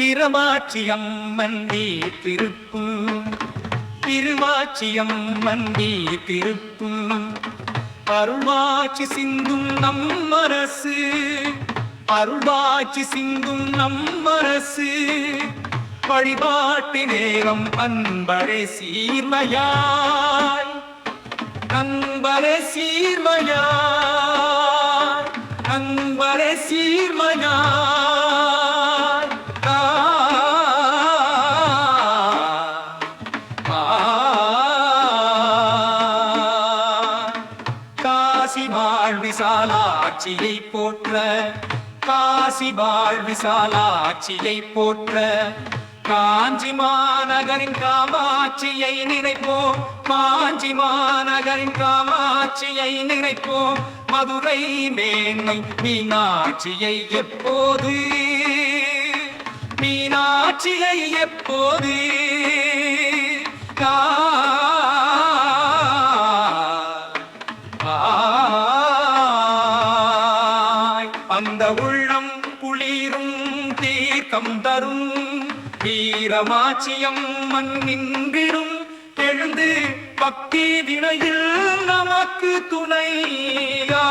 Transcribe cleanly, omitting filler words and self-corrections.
பிரமாட்சியம்மன் வீற்றிருப்பு திருவாட்சியம்மன் வீற்றிருப்பு அருள்வாட்சி சிந்தும் நம்மரசு அருள்வாட்சி சிந்தும் நம்மரசு வழிபாட்டு நேரம் அன்பரே சீர்மையாய் அன்பரே சீர்மையாய் அன்பரே சீர்மையாய் காசி வாழ்விசாலாட்சியை போற்ற காசி வாழ்விசாலாட்சியை போற்ற காஞ்சி மாநகரின் காமாட்சியை நினைப்போம் காஞ்சி மாநகரின் காமாட்சியை நினைப்போம் மதுரை மேன்மை மீனாட்சியை எப்போது மீனாட்சியை எப்போது அந்த உள்ளம் குளிரும் தீர்க்கம் தரும் வீரமாட்சியம்மன் நின்றிடும் எழுந்து பக்தி வினையில் நமக்கு துணையா